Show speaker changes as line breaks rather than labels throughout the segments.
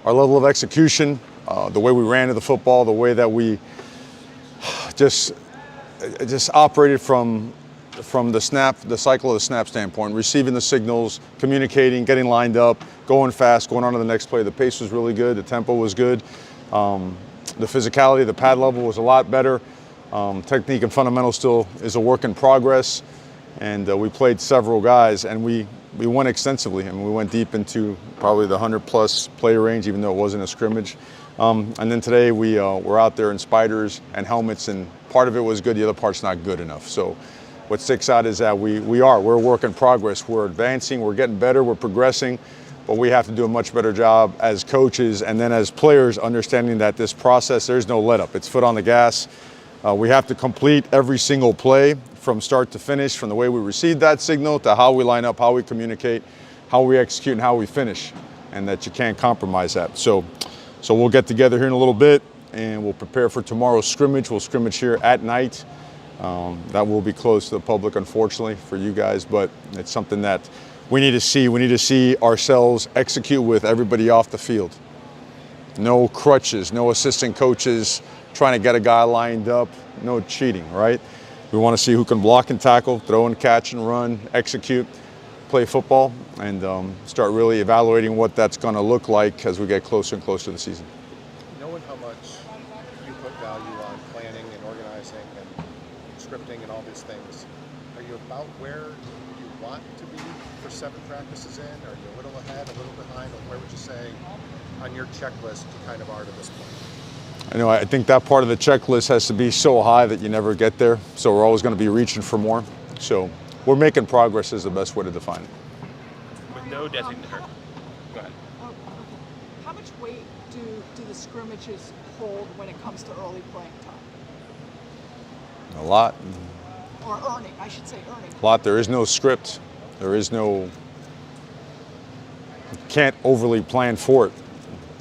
our level of execution, the way we ran to the football, the way that we just operated from the cycle of the snap standpoint, receiving the signals, communicating, getting lined up, going fast, going on to the next play. The pace was really good. The tempo was good. The physicality, the pad level was a lot better. Technique and fundamental still is a work in progress. And we played several guys, and we went extensively. I mean, we went deep into probably the 100-plus play range, even though it wasn't a scrimmage. And then today we were out there in spiders and helmets, and part of it was good, the other part's not good enough. So what sticks out is that we're a work in progress. We're advancing, we're getting better, we're progressing, but we have to do a much better job as coaches and then as players, understanding that this process, there's no let up. It's foot on the gas. We have to complete every single play from start to finish, from the way we receive that signal to how we line up, how we communicate, how we execute, and how we finish, and that you can't compromise that. So we'll get together here in a little bit, and we'll prepare for tomorrow's scrimmage. We'll scrimmage here at night. That will be closed to the public, unfortunately, for you guys, but it's something that we need to see. We need to see ourselves execute with everybody off the field. No crutches, no assistant coaches trying to get a guy lined up, no cheating, right? We want to see who can block and tackle, throw and catch and run, execute, play football, and start really evaluating what that's going to look like as we get closer and closer to the season.
Knowing how much you put value on planning and organizing and scripting and all these things, are you about where you want to be for 7 practices in? Are you a little ahead, a little behind? Or where would you say on your checklist you kind of are to this point?
I think that part of the checklist has to be so high that you never get there. So we're always going to be reaching for more. So we're making progress is the best way to define it.
With no designator. Go ahead.
Oh, okay. How much weight do the scrimmages hold when it comes to early playing time?
A lot.
Or earning, I should say earning.
A lot. There is no script. There is no, you can't overly plan for it.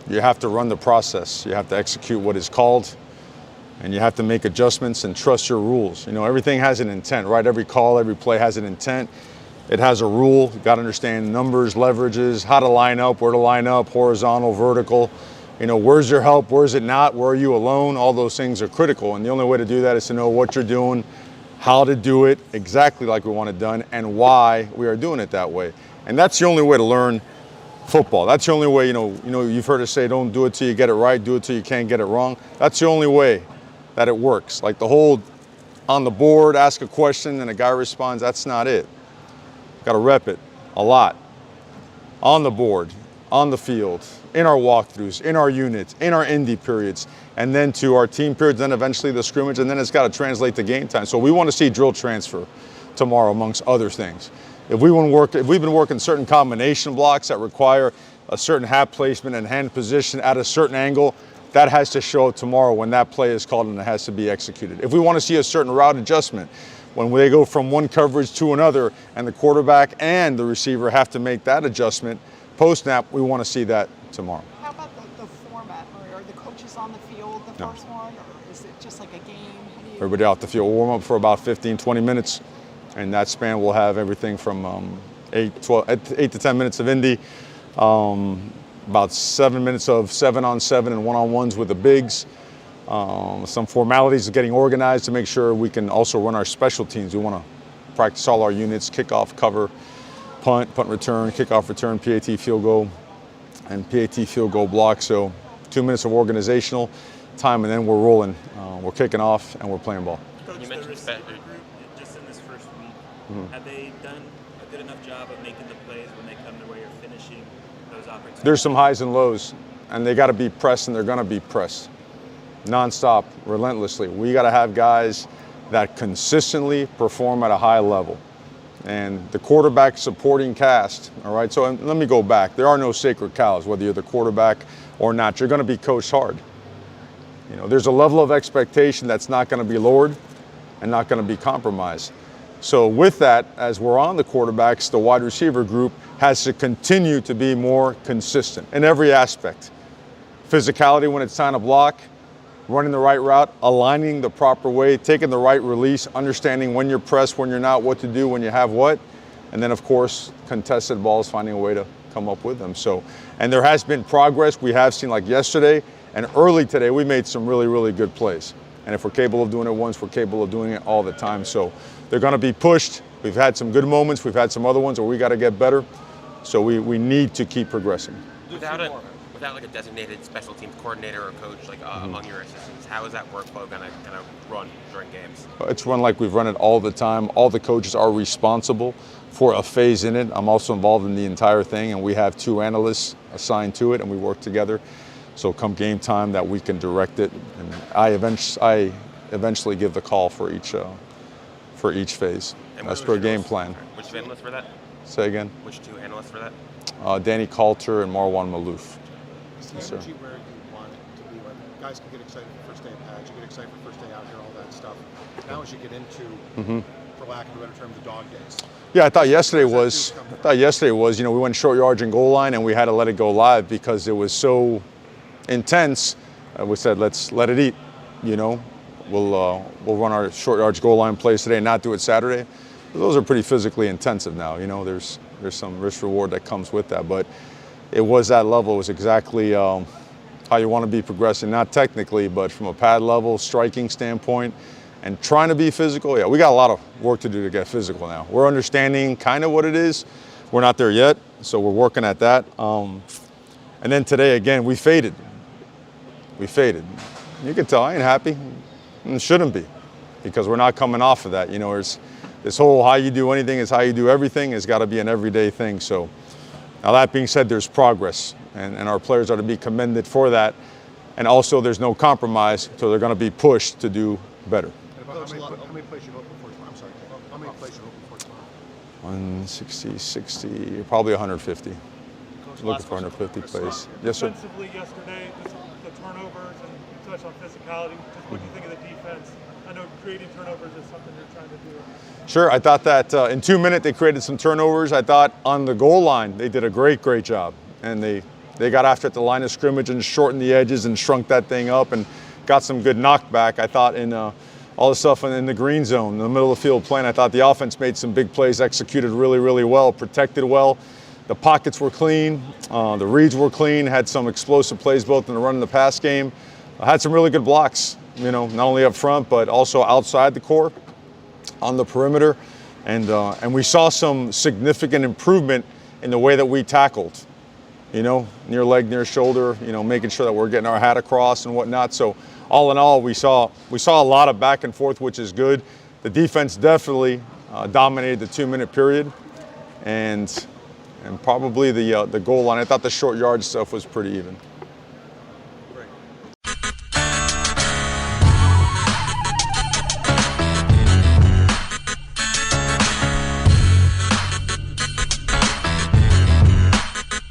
You have to run the process. You have to execute what is called, and you have to make adjustments and trust your rules. Everything has an intent, right? Every call, every play has an intent. It has a rule. You got to understand numbers, leverages, how to line up, where to line up, horizontal, vertical. Where's your help? Where's it not? Where are you alone? All those things are critical. And the only way to do that is to know what you're doing, how to do it exactly like we want it done, and why we are doing it that way. And that's the only way to learn football. That's the only way, you've heard us say, don't do it till you get it right, do it till you can't get it wrong. That's the only way that it works. Like the whole on the board, ask a question and a guy responds, that's not it. Got to rep it a lot. On the board, on the field, in our walkthroughs, in our units, in our indie periods, and then to our team periods, then eventually the scrimmage, and then it's got to translate to game time. So we want to see drill transfer tomorrow, amongst other things. If we've been working certain combination blocks that require a certain hat placement and hand position at a certain angle, that has to show up tomorrow when that play is called and it has to be executed. If we want to see a certain route adjustment, when they go from one coverage to another and the quarterback and the receiver have to make that adjustment post-snap, we want to see that tomorrow.
How about the format? Are the coaches on the field the first one, or is it just like a game?
Everybody off the field. We'll warm up for about 15, 20 minutes. And that span will have everything from 8 to 10 minutes of indie, about 7 minutes of 7-on-7 and one-on-ones with the bigs, some formalities of getting organized to make sure we can also run our special teams. We want to practice all our units, kickoff, cover, punt return, kickoff return, PAT field goal, and PAT field goal block. So 2 minutes of organizational time, and then we're rolling. We're kicking off, and we're playing ball.
Coach,
You
the
mentioned
receiver group, just in this first week, have they done a good enough job of making the plays when they come to where you're finishing those opportunities?
There's some highs and lows, and they got to be pressed, and they're going to be pressed nonstop, relentlessly. We got to have guys that consistently perform at a high level. And the quarterback supporting cast, all right? So let me go back. There are no sacred cows, whether you're the quarterback or not. You're going to be coached hard. There's a level of expectation that's not going to be lowered and not going to be compromised. So with that, as we're on the quarterbacks, the wide receiver group has to continue to be more consistent in every aspect. Physicality when it's time to block, running the right route, aligning the proper way, taking the right release, understanding when you're pressed, when you're not, what to do, when you have what. And then, of course, contested balls, finding a way to come up with them. So, and there has been progress. We have seen, like yesterday and early today, we made some really, really good plays. And if we're capable of doing it once, we're capable of doing it all the time. So they're going to be pushed. We've had some good moments. We've had some other ones where we got to get better. So we need to keep progressing.
Without like a designated special teams coordinator or coach like among your assistants, how is that workflow gonna run during games?
It's run like we've run it all the time. All the coaches are responsible for a phase in it. I'm also involved in the entire thing, and we have 2 analysts assigned to it, and we work together. So come game time, that we can direct it, and I eventually give the call for each phase.
And
as per game plan.
Which 2 analysts for that?
Say again.
Which 2 analysts for that?
Danny Coulter and Marwan Malouf.
Is the energy where you want it to be? When guys can get excited for first day of pads, you get excited for first day out here, all that stuff. Now as you get into, for lack of a better term, the dog days.
Yeah, I thought yesterday was, you know, we went short yards and goal line, and we had to let it go live because it was so intense. We said, let's let it eat. You know, we'll run our short yards goal line plays today and not do it Saturday. Those are pretty physically intensive now. You know, there's some risk reward that comes with that, but it was that level. It was exactly how you want to be progressing, not technically, but from a pad level, striking standpoint, and trying to be physical. Yeah, we got a lot of work to do to get physical now. We're understanding kind of what it is. We're not there yet, so we're working at that. And then today, again, we faded. You can tell I ain't happy, and shouldn't be, because we're not coming off of that. You know, there's this whole how you do anything is how you do everything has got to be an everyday thing. So now that being said, there's progress, and our players are to be commended for that. And also there's no compromise, so they're going to be pushed to do better.
How many plays you hoping for tomorrow? I'm sorry. How many plays you hoping for tomorrow?
160, 60, probably 150. Looking for 150 plays. Yes, sir.
Defensively yesterday, just the turnovers, and you touched on physicality. Just what do you think of the defense? I know creating turnovers is something you're trying to do.
Sure, I thought that in 2 minutes they created some turnovers. I thought on the goal line they did a great job. And they got after at the line of scrimmage and shortened the edges and shrunk that thing up and got some good knockback. I thought in all the stuff in the green zone, in the middle of the field playing, I thought the offense made some big plays, executed really well, protected well. The pockets were clean, the reads were clean, had some explosive plays both in the run and the pass game. Had some really good blocks, you know, not only up front but also outside the core, on the perimeter, and we saw some significant improvement in the way that we tackled. You know, near leg, near shoulder, you know, making sure that we're getting our hat across and whatnot. So all in all, we saw a lot of back and forth, which is good. The defense definitely dominated the 2 minute period, and probably the goal line. I thought the short yard stuff was pretty even.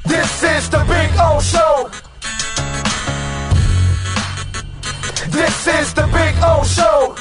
This is the Big O Show. This is the Big O Show.